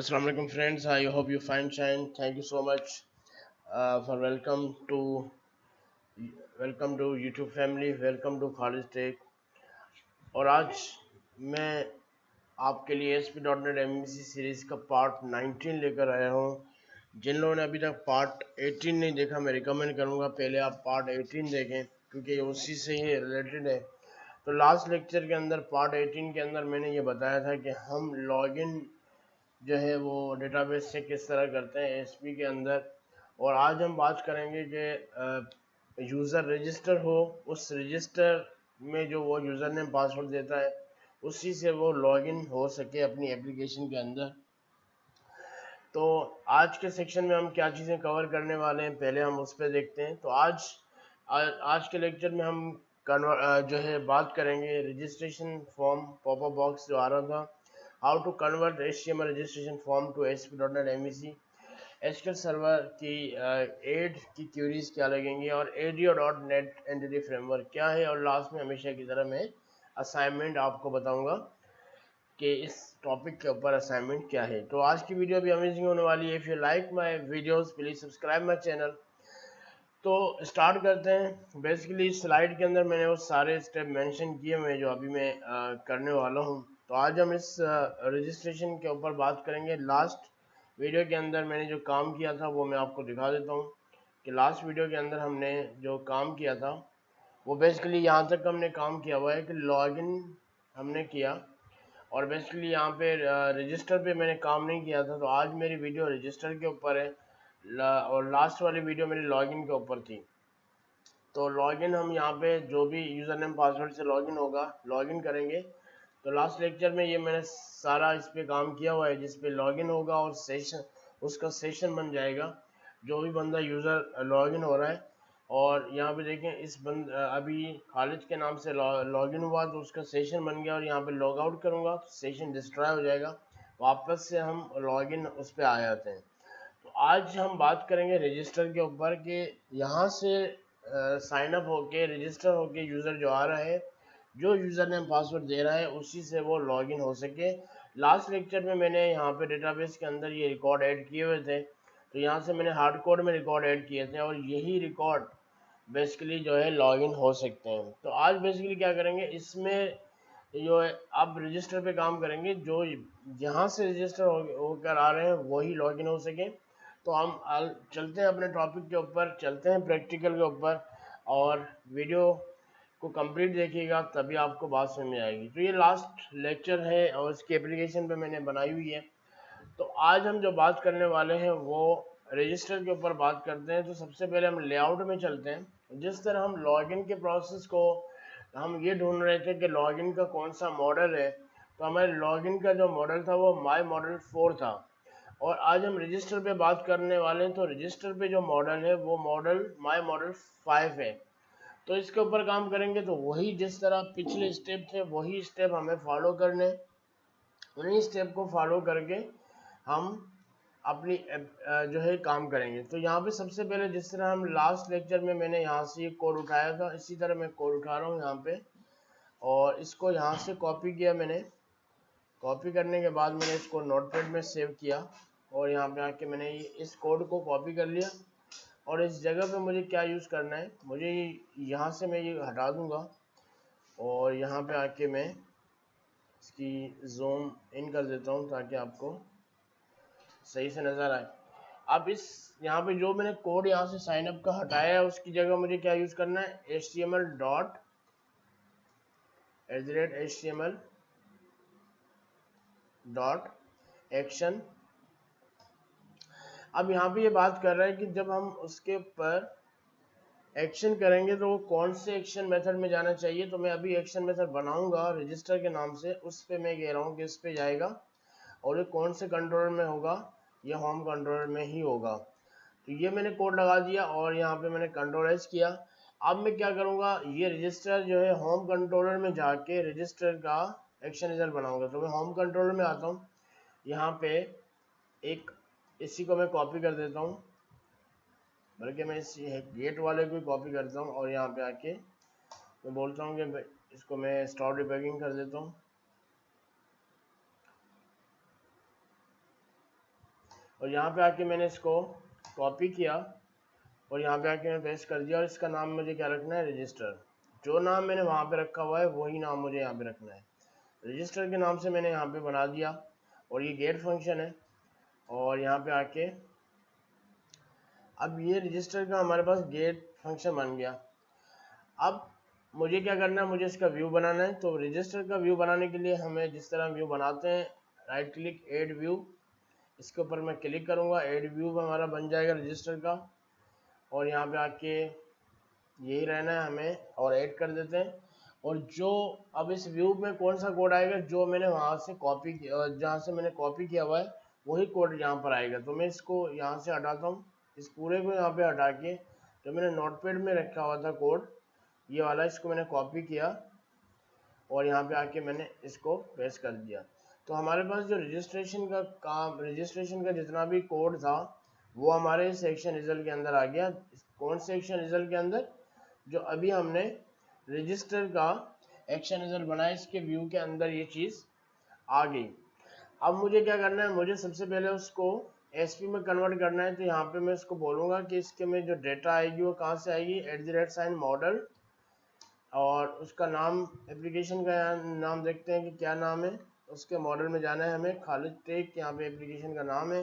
Assalamu alaikum friends. I hope you find shine. Thank you so much for welcome to YouTube family. Welcome to Khalid Tech. और आज मैं आपके लिए ASP.NET MVC series का part 19 लेकर आया हूँ। जिन लोगों ने अभी तक पार्ट 18 नहीं देखा, मैं रिकमेंड करूँगा पहले आप पार्ट 18 देखें, क्योंकि उसी से ही रिलेटेड है। तो लास्ट लेक्चर के अंदर पार्ट 18 के अंदर मैंने ये बताया था कि हम लॉगिन जो है वो डेटाबेस से किस तरह करते हैं एसपी के अंदर। और आज हम बात करेंगे कि यूज़र रजिस्टर हो, उस रजिस्टर में जो वो यूज़र नेम पासवर्ड देता है उसी से वो लॉगिन हो सके अपनी एप्लीकेशन के अंदर। तो आज के सेक्शन में हम क्या चीज़ें कवर करने वाले हैं, पहले हम उस पर देखते हैं। तो आज के लेक्चर में हम जो है बात करेंगे रजिस्ट्रेशन फॉर्म पॉपअप बॉक्स जो आ रहा था, how to convert HTML registration form to ASP.NET MVC, SQL server की एड की क्यूरीज क्या लगेंगी, और ADO.NET एंटिटी फ्रेमवर्क क्या है, और लास्ट में हमेशा की तरह मैं असाइनमेंट आपको बताऊंगा कि इस टॉपिक के ऊपर असाइनमेंट क्या है। तो आज की वीडियो भी अमेजिंग होने वाली है। If you like my videos please subscribe my channel. तो स्टार्ट करते हैं। बेसिकली इस स्लाइड के अंदर मैंने वो सारे स्टेप मेंशन किए हुए हैं जो अभी मैं करने वाला हूँ। तो आज हम इस रजिस्ट्रेशन के ऊपर बात करेंगे। लास्ट वीडियो के अंदर मैंने जो काम किया था वो मैं आपको दिखा देता हूँ कि लास्ट वीडियो के अंदर हमने जो काम किया था वो बेसिकली यहाँ तक हमने काम किया हुआ है कि लॉगिन हमने किया, और बेसिकली यहाँ पे रजिस्टर पे मैंने काम नहीं किया था। तो आज मेरी वीडियो रजिस्टर के ऊपर है और लास्ट वाली वीडियो मेरी लॉगिन के ऊपर थी। तो लॉगिन हम यहाँ पे जो भी यूज़र नेम पासवर्ड से लॉगिन होगा, लॉगिन करेंगे। तो लास्ट लेक्चर में ये मैंने सारा इस पे काम किया हुआ है, जिस पे लॉगिन होगा और सेशन, उसका सेशन बन जाएगा जो भी बंदा यूज़र लॉगिन हो रहा है। और यहाँ पे देखें अभी खालिद के नाम से लॉगिन हुआ तो उसका सेशन बन गया, और यहाँ पे लॉग आउट करूँगा तो सेशन डिस्ट्रॉय हो जाएगा, वापस से हम लॉगिन उस पर आ जाते हैं। तो आज हम बात करेंगे रजिस्टर के ऊपर कि यहाँ से साइन अप होके रजिस्टर होके यूज़र जो आ रहा है, जो यूज़र नेम पासवर्ड दे रहा है उसी से वो लॉगिन हो सके। लास्ट लेक्चर में मैंने यहाँ पे डेटाबेस के अंदर ये रिकॉर्ड ऐड किए हुए थे, तो यहाँ से मैंने हार्ड कोड में रिकॉर्ड ऐड किए थे, और यही रिकॉर्ड बेसिकली जो है लॉगिन हो सकते हैं। तो आज बेसिकली क्या करेंगे, इसमें जो है आप रजिस्टर पे काम करेंगे, जो जहाँ से रजिस्टर होकर आ रहे हैं वही लॉगिन हो सके। तो हम चलते हैं अपने टॉपिक के ऊपर, चलते हैं प्रैक्टिकल के ऊपर, और वीडियो को कंप्लीट देखिएगा तभी आपको बात समझ में आएगी। तो ये लास्ट लेक्चर है और इसकी एप्लीकेशन पे मैंने बनाई हुई है। तो आज हम जो बात करने वाले हैं वो रजिस्टर के ऊपर बात करते हैं। तो सबसे पहले हम लेआउट में चलते हैं। जिस तरह हम लॉगिन के प्रोसेस को हम ये ढूंढ रहे थे कि लॉगिन का कौन सा मॉडल है, तो हमारे लॉगिन का जो मॉडल था वो माई मॉडल 4 था, और आज हम रजिस्टर पे बात करने वाले हैं। तो रजिस्टर पे जो मॉडल है वो मॉडल माई मॉडल 5 है। तो इसके ऊपर काम करेंगे। तो वही जिस तरह पिछले स्टेप थे वही स्टेप हमें फॉलो करने, उन्हीं स्टेप को फॉलो करके हम अपनी जो है काम करेंगे। तो यहाँ पे सबसे पहले जिस तरह हम लास्ट लेक्चर में मैंने यहाँ से कोड उठाया था, इसी तरह मैं कोड उठा रहा हूँ यहाँ पे, और इसको यहाँ से कॉपी किया मैंने। कॉपी करने के बाद मैंने इसको नोटपैड में सेव किया, और यहाँ पे आके मैंने इस कोड को कॉपी कर लिया। और इस जगह पे मुझे क्या यूज़ करना है, मुझे यहाँ से मैं ये हटा दूँगा, और यहाँ पे आके मैं इसकी जूम इन कर देता हूँ ताकि आपको सही से नज़र आए। अब इस यहाँ पे जो मैंने कोड यहाँ से साइन अप का हटाया है उसकी जगह मुझे क्या यूज़ करना है, HTML dot HTML dot action. अब यहाँ पे ये बात कर रहा है कि जब हम उसके ऊपर एक्शन करेंगे तो वो कौन से एक्शन मेथड में जाना चाहिए। तो मैं अभी एक्शन मेथड बनाऊंगा रजिस्टर के नाम से, उस पर मैं कह रहा हूँ कि इस पे जाएगा, और ये कौन से कंट्रोलर में होगा, ये होम कंट्रोलर में ही होगा। तो ये मैंने कोड लगा दिया और यहाँ पे मैंने कंट्रोल एच किया। अब मैं क्या करूँगा, ये रजिस्टर जो है होम कंट्रोलर में जाके रजिस्टर का एक्शन रिजल्ट बनाऊंगा। तो मैं होम कंट्रोलर में आता हूँ, यहाँ पे एक इसी को मैं कॉपी कर देता हूँ, बल्कि मैं इस गेट वाले को कॉपी करता हूँ, और यहाँ पे आके मैं बोलता हूँ कि इसको मैं स्टार्ट डिबगिंग कर देता हूँ। और यहाँ पे आके मैंने इसको कॉपी किया और यहाँ पे आके मैं पेस्ट कर दिया। और इसका नाम मुझे क्या रखना है, रजिस्टर। जो नाम मैंने वहाँ पे रखा हुआ है वही नाम मुझे यहाँ पे रखना है। रजिस्टर के नाम से मैंने यहाँ पे बना दिया और ये गेट फंक्शन है। और यहाँ पे आके अब ये रजिस्टर का हमारे पास गेट फंक्शन बन गया। अब मुझे क्या करना है, मुझे इसका व्यू बनाना है। तो रजिस्टर का व्यू बनाने के लिए हमें जिस तरह व्यू बनाते हैं, राइट क्लिक ऐड व्यू, इसके ऊपर मैं क्लिक करूँगा, ऐड व्यू हमारा बन जाएगा रजिस्टर का। और यहाँ पे आके यही रहना है हमें और ऐड कर देते हैं। और जो अब इस व्यू में कौन सा कोड आएगा, जो मैंने वहाँ से कॉपी किया, जहाँ से मैंने कॉपी किया हुआ है वही कोड यहाँ पर आएगा। तो मैं इसको यहाँ से हटाता हूँ, इस पूरे को यहाँ पे हटा के जो मैंने नोटपैड में रखा हुआ था कोड ये वाला, इसको मैंने कॉपी किया और यहाँ पे आके मैंने इसको पेस्ट कर दिया। तो हमारे पास जो रजिस्ट्रेशन का काम, रजिस्ट्रेशन का जितना भी कोड था वो हमारे सेक्शन रिजल्ट के अंदर आ गया। कौन से सेक्शन रिजल्ट के अंदर, जो अभी हमने रजिस्टर का एक्शन रिजल्ट बनाया, इसके व्यू के अंदर ये चीज़ आ गई। अब मुझे क्या करना है, मुझे सबसे पहले उसको एसपी में कन्वर्ट करना है। तो यहाँ पे मैं इसको बोलूँगा कि इसके में जो डेटा आएगी वो कहाँ से आएगी, @ मॉडल, और उसका नाम, एप्लीकेशन का नाम देखते हैं कि क्या नाम है। उसके मॉडल में जाना है हमें, खालिद टेक, यहाँ पे एप्लीकेशन का नाम है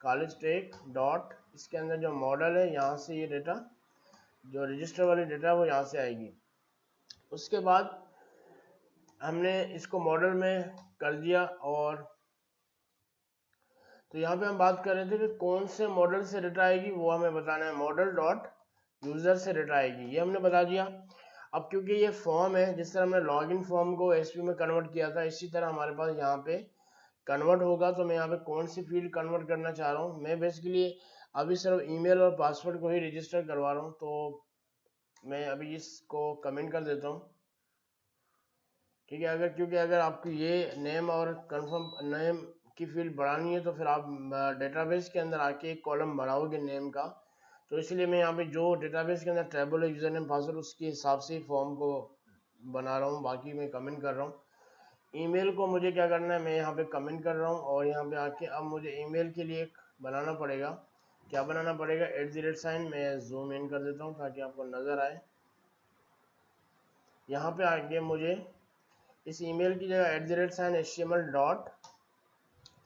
खालिद टेक डॉट, इसके अंदर जो मॉडल है यहाँ से ये डेटा, जो रजिस्टर वाली डेटा वो यहाँ से आएगी। उसके बाद हमने इसको मॉडल में कर दिया। और तो यहाँ पे हम बात कर रहे थे कि कौन से मॉडल से डेटा आएगी, वो हमें बताना है। मॉडल डॉट यूज़र से डेटा आएगी, ये हमने बता दिया। अब क्योंकि ये फॉर्म है, जिस तरह हमने लॉगिन फॉर्म को एसपी में कन्वर्ट किया था, इसी तरह हमारे पास यहाँ पे कन्वर्ट होगा। तो मैं यहाँ पे कौन सी फील्ड कन्वर्ट करना चाह रहा हूँ, मैं बेसिकली अभी सिर्फ ईमेल और पासवर्ड को ही रजिस्टर करवा रहा हूँ। तो मैं अभी इसको कमेंट कर देता हूँ, ठीक है। क्योंकि अगर आपको ये नेम और कंफर्म नेम की फील्ड बढ़ानी है तो फिर आप डेटाबेस के अंदर आके एक कॉलम बढ़ाओगे नेम का। तो इसलिए मैं यहाँ पे जो डेटाबेस के अंदर टेबल है यूजर नेम पासवर्ड, उसके हिसाब से फॉर्म को बना रहा हूँ, बाकी मैं कमेंट कर रहा हूँ। ईमेल को मुझे क्या करना है, मैं यहाँ पे कमेंट कर रहा हूँ। और यहाँ पे आके अब मुझे ईमेल के लिए एक बनाना पड़ेगा। क्या बनाना पड़ेगा, @ मैं जूम इन कर देता हूँ ताकि आपको नज़र आए। यहाँ पे आके मुझे इस ईमेल की जगह @HTML dot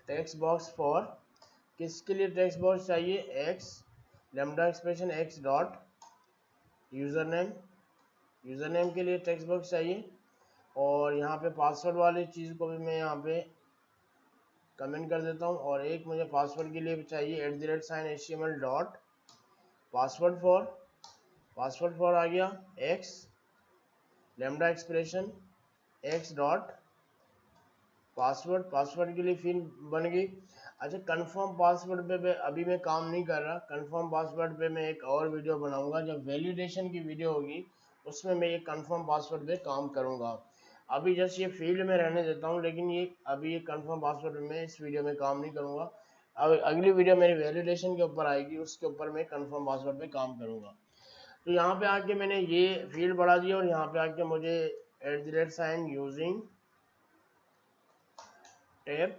text box for, किसके लिए टेक्स्ट बॉक्स चाहिए, x lambda expression x dot user name के लिए टेक्स्ट बॉक्स चाहिए। और यहाँ पे पासवर्ड वाली चीज़ को भी मैं यहाँ पे कमेंट कर देता हूँ। और एक मुझे पासवर्ड के लिए चाहिए @HTML डॉट पासवर्ड फॉर आ गया x lambda expression x dot password के लिए फील्ड बन गई। अच्छा, कंफर्म पासवर्ड पे अभी मैं काम नहीं कर रहा। कंफर्म पासवर्ड पे मैं एक और वीडियो बनाऊंगा, जब वैलिडेशन की वीडियो होगी उसमें मैं ये कंफर्म पासवर्ड पे काम करूंगा। अभी जस्ट ये फील्ड में रहने देता हूँ, लेकिन ये अभी ये कंफर्म पासवर्ड में इस वीडियो में काम नहीं करूंगा। अब अगली वीडियो मेरी वैलिडेशन के ऊपर आएगी, उसके ऊपर मैं कंफर्म पासवर्ड पे काम करूंगा। तो यहाँ पे आके मैंने ये फील्ड बढ़ा दिया और यहाँ पे आके मुझे यूजिंग टैब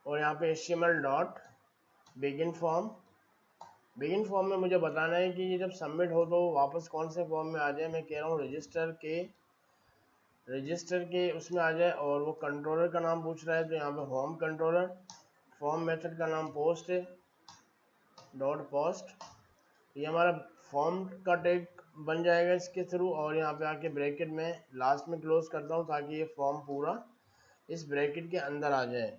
और यहाँ पे HTML डॉट बिगिन फॉर्म में मुझे बताना है कि ये जब सबमिट हो तो वापस कौन से फॉर्म में आ जाए। मैं कह रहा हूँ रजिस्टर के उसमें आ जाए। और वो कंट्रोलर का नाम पूछ रहा है, तो यहाँ पे होम कंट्रोलर, फॉर्म मेथड का नाम पोस्ट है डॉट पोस्ट, ये हमारा फॉर्म का टैग बन जाएगा इसके थ्रू। और यहाँ पे आके ब्रैकेट में लास्ट में क्लोज करता हूँ ताकि ये फॉर्म पूरा इस ब्रैकेट के अंदर आ जाए।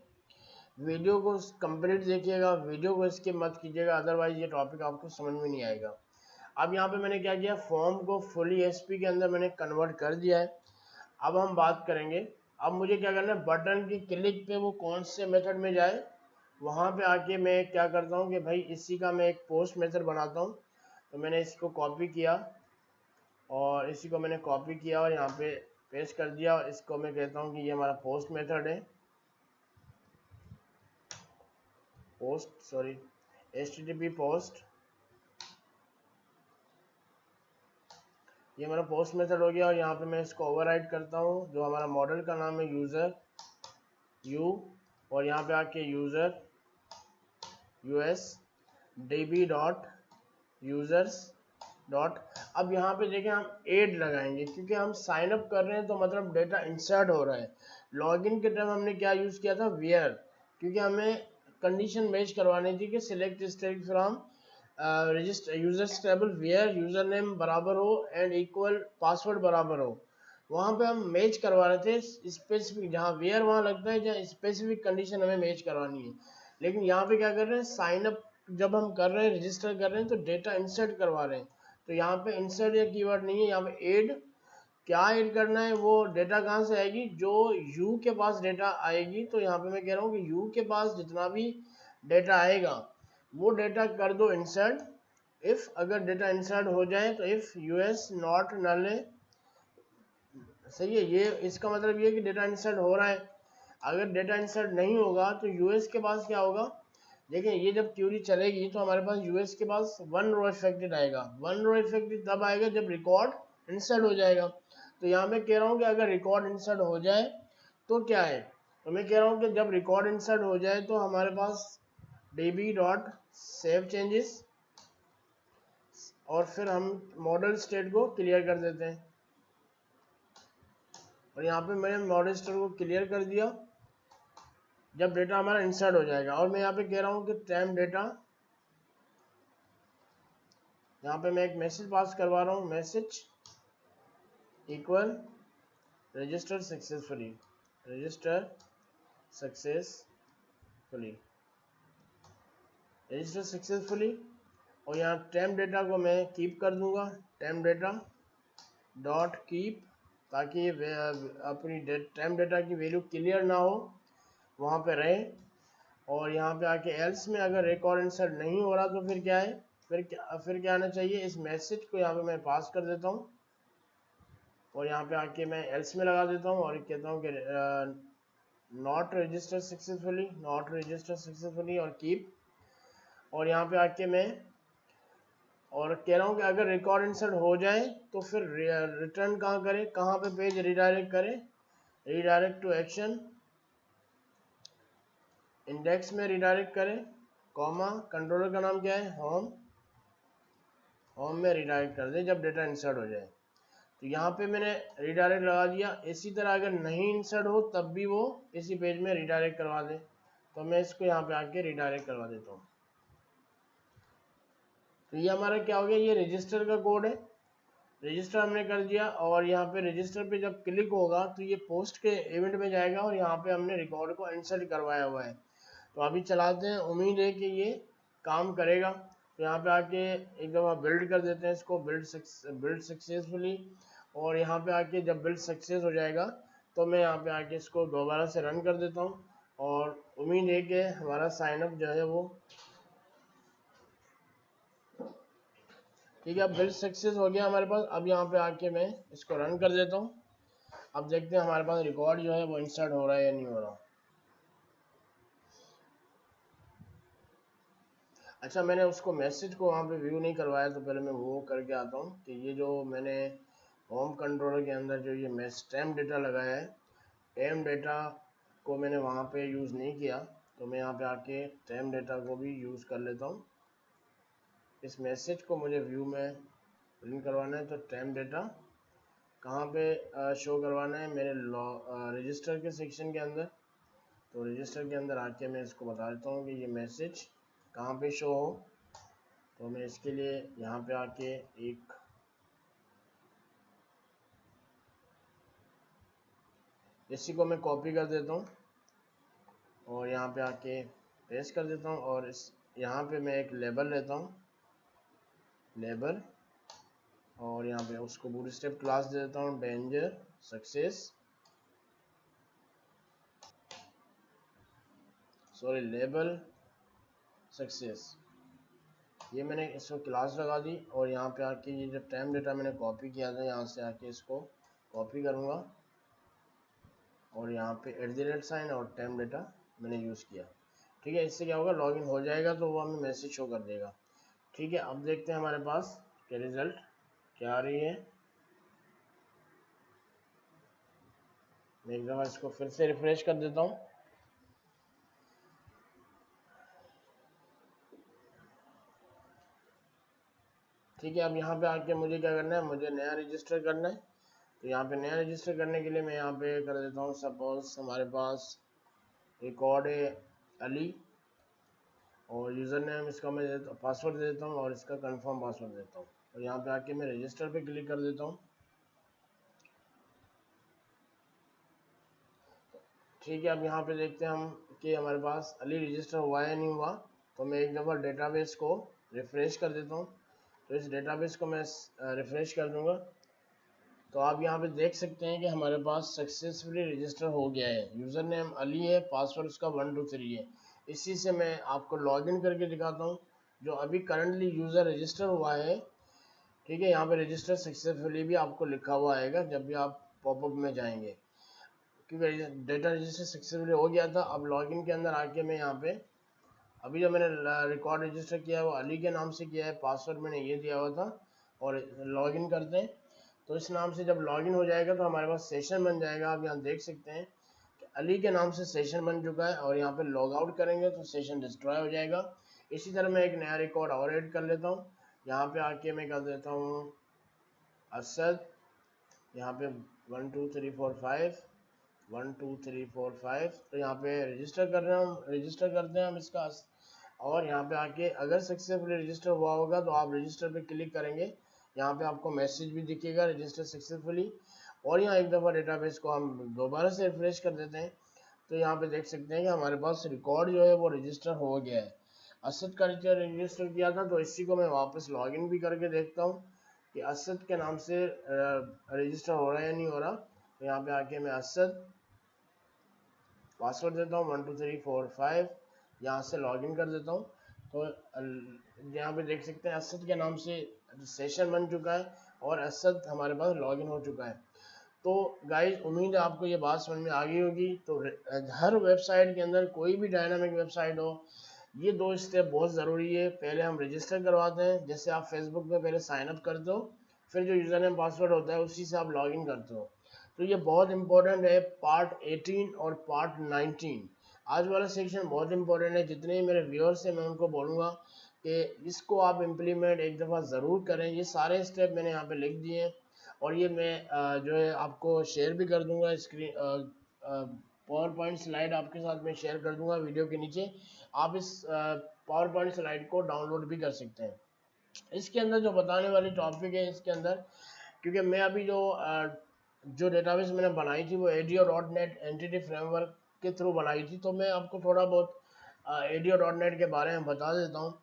वीडियो को कंप्लीट देखिएगा, वीडियो को स्किप मत कीजिएगा, अदरवाइज ये टॉपिक आपको समझ में नहीं आएगा। अब यहाँ पे मैंने क्या किया, फॉर्म को फुली एसपी के अंदर मैंने कन्वर्ट कर दिया है। अब हम बात करेंगे, अब मुझे क्या करना है, बटन की क्लिक पे वो कौन से मेथड में जाए, वहाँ पे आके मैं क्या करता हूँ कि भाई इसी का मैं एक पोस्ट मेथड बनाता हूँ। तो मैंने इसको कॉपी किया और इसी को मैंने कॉपी किया और यहाँ पे पेस्ट कर दिया। और इसको मैं कहता हूँ कि ये हमारा पोस्ट मेथड है, HTTP पोस्ट, ये हमारा पोस्ट मेथड हो गया। और यहाँ पे मैं इसको ओवरराइड करता हूँ, जो हमारा मॉडल का नाम है यूज़र यू, और यहाँ पे आके user US db dot users dot. अब यहाँ पे देखें हम एड लगाएंगे क्योंकि हम साइन अप कर रहे हैं, तो मतलब डेटा इंसर्ट हो रहा है। लॉगिन के टाइम हमने क्या यूज़ किया था, वेयर, क्योंकि हमें कंडीशन मैच करवानी थी कि select static from register users table where user name बराबर हो एंड इक्वल पासवर्ड बराबर हो। वहाँ पे हम मैच करवा रहे थे स्पेसिफिक, जहाँ वेयर वहाँ लगता है जहाँ स्पेसिफिक कंडीशन हमें मैच करवानी है। लेकिन यहाँ पे क्या कर रहे हैं, साइन अप जब हम कर रहे हैं, रजिस्टर कर रहे हैं, तो डेटा इंसर्ट करवा रहे हैं। तो यहाँ पे इंसर्ट या कीवर्ड नहीं है, यहाँ पे ऐड, क्या ऐड करना है, वो डेटा कहाँ से आएगी, जो यू के पास डेटा आएगी। तो यहाँ पे मैं कह रहा हूँ कि यू के पास जितना भी डेटा आएगा वो डेटा कर दो इंसर्ट। इफ अगर डेटा इंसर्ट हो जाए तो इफ यूएस नॉट नल है, सही है, ये इसका मतलब ये है कि डेटा इंसर्ट हो रहा है। अगर डेटा इंसर्ट नहीं होगा तो यूएस के पास क्या होगा, देखिए ये जब क्यूरी चलेगी तो हमारे पास यूएस के पास वन रो इफेक्टेड आएगा। वन रो इफेक्टेड तब आएगा जब रिकॉर्ड इंसर्ट हो जाएगा। तो यहाँ मैं कह रहा हूँ कि अगर रिकॉर्ड इंसर्ट हो जाए तो क्या है, तो मैं कह रहा हूँ कि जब रिकॉर्ड इंसर्ट हो जाए तो हमारे पास db डॉट सेव चेंजेस, और फिर हम मॉडल स्टेट को क्लियर कर देते हैं। और यहाँ पे मैंने मॉडल स्टेट को क्लियर कर दिया जब डेटा हमारा इंसर्ट हो जाएगा। और मैं यहाँ पे कह रहा हूँ कि टाइम डेटा, यहाँ पे मैं एक मैसेज पास करवा रहा हूँ, message equal register successfully, register successfully, register successfully. और यहाँ टाइम डेटा को मैं कीप कर दूंगा, टाइम डेटा डॉट कीप, ताकि अपनी टाइम डेटा की वैल्यू क्लियर ना हो, वहाँ पे रहे। और यहाँ पे आके एल्स में अगर रिकॉर्ड इंसर्ट नहीं हो रहा तो फिर क्या है, फिर क्या आना चाहिए, इस मैसेज को यहाँ पे मैं पास कर देता हूँ और यहाँ पे आके मैं एल्स में लगा देता हूँ और कहता हूँ कि not register successfully, not register successfully और कीप। और यहाँ पे आके मैं और कह रहा हूँ कि अगर रिकॉर्ड इंसर्ट हो जाए तो फिर रिटर्न कहाँ करें, कहाँ पे पेज रिडायरेक्ट करें, रिडायरेक्ट टू एक्शन, इंडेक्स में रिडायरेक्ट करें, कॉमा, कंट्रोलर का नाम क्या है, होम, होम में रिडायरेक्ट कर दें जब डेटा इंसर्ट हो जाए। तो यहाँ पे मैंने रिडायरेक्ट लगा दिया। इसी तरह अगर नहीं इंसर्ट हो तब भी वो इसी पेज में रिडायरेक्ट करवा दे, तो मैं इसको यहाँ पे आके रिडायरेक्ट करवा देता हूँ। तो ये हमारा क्या हो गया, ये रजिस्टर का कोड है, रजिस्टर हमने कर दिया। और यहाँ पे रजिस्टर पे जब क्लिक होगा तो ये पोस्ट के इवेंट में जाएगा और यहाँ पे हमने रिकॉर्ड को इंसर्ट करवाया हुआ है। तो अभी चलाते हैं, उम्मीद है कि ये काम करेगा। तो यहाँ पे आके एक दफ़ा बिल्ड कर देते हैं इसको, बिल्ड सक्सेसफुली। और यहाँ पे आके जब बिल्ड सक्सेस हो जाएगा तो मैं यहाँ पे आके इसको दोबारा से रन कर देता हूँ और उम्मीद है कि हमारा साइनअप जो है वो ठीक है। अब बिल्ड सक्सेस हो गया हमारे पास। अब यहाँ पे आके मैं इसको रन कर देता हूँ। अब देखते हैं हमारे पास रिकॉर्ड जो है वो इंसर्ट हो रहा है या नहीं हो रहा। अच्छा, मैंने उसको मैसेज को वहाँ पे व्यू नहीं करवाया, तो पहले मैं वो करके आता हूँ कि ये जो मैंने होम कंट्रोलर के अंदर जो ये मैं टेम्प डेटा लगाया है, टेम्प डेटा को मैंने वहाँ पे यूज़ नहीं किया, तो मैं यहाँ पे आके टेम्प डेटा को भी यूज़ कर लेता हूँ। इस मैसेज को मुझे व्यू में प्रिंट करवाना है, तो टेम्प डेटा कहाँ पे शो करवाना है, मेरे रजिस्टर के सेक्शन के अंदर। तो रजिस्टर के अंदर आके मैं इसको बता देता हूँ कि ये मैसेज कहाँ पे शो हो। तो मैं इसके लिए यहाँ पे आके एक इसी को मैं कॉपी कर देता हूँ और यहाँ पे आके पेस्ट कर देता हूँ। और इस यहाँ पे मैं एक लेबल लेता हूँ, लेबल, और यहाँ पे उसको बूटस्ट्रैप क्लास दे देता हूँ, danger success, sorry label success. ये मैंने इसको क्लास लगा दी और यहाँ पे आके ये जो टाइम डेटा मैंने कॉपी किया था यहाँ से आके इसको कॉपी करूँगा और यहाँ पे @ साइन और टाइम डेटा मैंने यूज़ किया। ठीक है, इससे क्या होगा, लॉगिन हो जाएगा तो वो हमें मैसेज शो कर देगा। ठीक है, अब देखते हैं हमारे पास के रिज़ल्ट क्या आ रही है। मैं एक दफ़ा इसको फिर से रिफ्रेश कर देता हूँ। ठीक है, अब यहाँ पे आके मुझे क्या करना है, मुझे नया रजिस्टर करना है। तो यहाँ पे नया रजिस्टर करने के लिए मैं यहाँ पे कर देता हूँ, सपोज हमारे पास रिकॉर्ड है अली, और यूज़र नेम इसका मैं पासवर्ड दे देता हूँ और इसका कंफर्म पासवर्ड देता हूँ। और यहाँ पे आके मैं रजिस्टर पे क्लिक कर देता हूँ। ठीक है, अब यहाँ पे देखते हैं हम कि हमारे पास अली रजिस्टर हुआ है नहीं हुआ। तो मैं एक दफ़ा डेटाबेस को रिफ़्रेश कर देता हूँ। तो इस डेटाबेस को मैं रिफ़्रेश कर दूँगा। तो आप यहाँ पे देख सकते हैं कि हमारे पास सक्सेसफुली रजिस्टर हो गया है। यूज़र नेम अली है, पासवर्ड उसका 123 है। इसी से मैं आपको लॉगिन करके दिखाता हूँ। जो अभी करंटली यूज़र रजिस्टर हुआ है, ठीक है, यहाँ पे रजिस्टर सक्सेसफुली भी आपको लिखा हुआ आएगा जब भी आप पॉपअप में जाएंगे, क्योंकि डेटा रजिस्टर सक्सेसफुली हो गया था। अब लॉगिन के अंदर आके मैं यहाँ पे अभी जो मैंने रिकॉर्ड रजिस्टर किया है वो अली के नाम से किया है, पासवर्ड मैंने ये दिया हुआ था। और लॉगिन करते हैं। तो इस नाम से जब लॉगिन हो जाएगा तो हमारे पास सेशन बन जाएगा। आप यहाँ देख सकते हैं कि अली के नाम से सेशन बन चुका है, और यहाँ पे लॉग आउट करेंगे तो सेशन डिस्ट्रॉय हो जाएगा। इसी तरह मैं एक नया रिकॉर्ड और ऐड कर लेता हूँ। यहाँ पे आके मैं कर देता हूँ असद, यहाँ पे 1 2 3 4 5 1 2 3 4 5। तो यहाँ पे रजिस्टर कर रहे हैं, रजिस्टर करते हैं हम इसका। और यहाँ पे आके अगर सक्सेसफुली रजिस्टर हुआ होगा तो आप रजिस्टर पे क्लिक करेंगे, यहाँ पे आपको मैसेज भी दिखेगा रजिस्टर सक्सेसफुली। और यहाँ एक दफ़ा डेटाबेस को हम दोबारा से रिफ्रेश कर देते हैं। तो यहाँ पे देख सकते हैं कि हमारे पास रिकॉर्ड जो है वो रजिस्टर हो गया है। असद का रजिस्टर किया था, तो इसी को मैं वापस लॉगिन भी करके देखता हूँ कि असद के नाम से रजिस्टर हो रहा है या नहीं हो रहा। तो यहाँ पे आके मैं असद पासवर्ड देता हूँ 1 2 3 4 5, यहाँ से लॉगिन कर देता हूँ। तो यहाँ पे देख सकते हैं असद के नाम से सेशन बन चुका है और असद हमारे पास लॉगिन हो चुका है। तो गाइज उम्मीद है आपको ये बात समझ में आ गई होगी। तो हर वेबसाइट के अंदर, कोई भी डायनामिक वेबसाइट हो, ये 2 स्टेप बहुत ज़रूरी है। पहले हम रजिस्टर करवाते हैं, जैसे आप फेसबुक पे पहले साइन अप करते हो, फिर जो यूज़र नेम पासवर्ड होता है उसी से आप लॉगिन करते हो। तो ये बहुत इंपॉर्टेंट है, पार्ट 18 और पार्ट 19। आज वाला सेक्शन बहुत इंपॉर्टेंट है। जितने मेरे व्यूअर्स हैं मैं उनको बोलूँगा कि इसको आप इम्प्लीमेंट एक दफ़ा ज़रूर करें। ये सारे स्टेप मैंने यहाँ पे लिख दिए हैं, और ये मैं जो है आपको शेयर भी कर दूँगा। स्क्रीन पावर पॉइंट स्लाइड आपके साथ मैं शेयर कर दूँगा वीडियो के नीचे। आप इस पावर पॉइंट स्लाइड को डाउनलोड भी कर सकते हैं। इसके अंदर जो बताने वाली टॉपिक है, इसके अंदर क्योंकि मैं अभी जो डेटाबेस मैंने बनाई थी वो ADO.NET एंटिटी फ्रेमवर्क के थ्रू बनाई थी। तो मैं आपको थोड़ा बहुत ADO.NET के बारे में बता देता हूँ।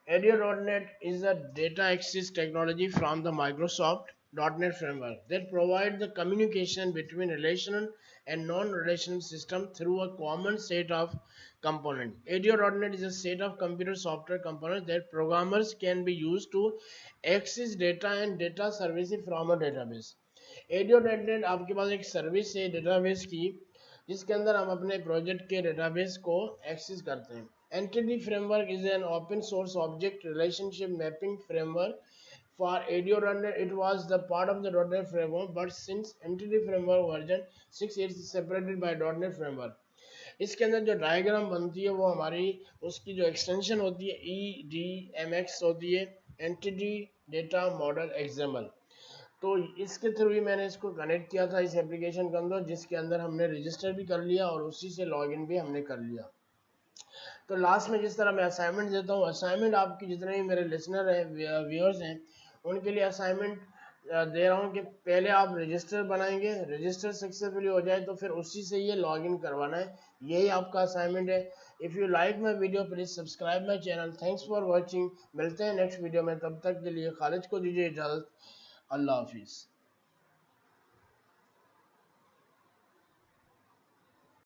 ADO.NET is a data access technology from the Microsoft .NET framework that provide the communication between relational and non-relational system through a common set of components. ADO.NET is a set of computer software components that programmers can be used to access data and data services from a database. ADO.NET आपके पास एक service है database की, जिसके अंदर हम अपने project के database को एक्सेस करते हैं। Entity Framework is an open source object relationship mapping framework. For ADO.NET, it was the part of the .NET framework, but since Entity Framework version 6 is separated by .NET framework. इसके अंदर जो diagram बनती है वो हमारी उसकी जो extension होती है EDMX होती है, एंटिटी डेटा मॉडल एक्सएमएल। तो इसके थ्रू ही मैंने इसको कनेक्ट किया था इस एप्लीकेशन के अंदर, जिसके अंदर हमने रजिस्टर भी कर लिया और उसी से लॉगिन भी हमने कर लिया। तो लास्ट में जिस तरह मैं असाइनमेंट देता हूँ, असाइनमेंट आपकी जितने भी मेरे लिसनर हैं, व्यूअर्स हैं, उनके लिए असाइनमेंट दे रहा हूँ कि पहले आप रजिस्टर बनाएंगे, रजिस्टर सक्सेसफुली हो जाए तो फिर उसी से ये लॉगिन करवाना है। यही आपका असाइनमेंट है। If you like my video please subscribe my channel. Thanks for watching. मिलते हैं नेक्स्ट वीडियो में, तब तक के लिए खालिद को दीजिए इजाज़त। अल्लाह हाफिज़।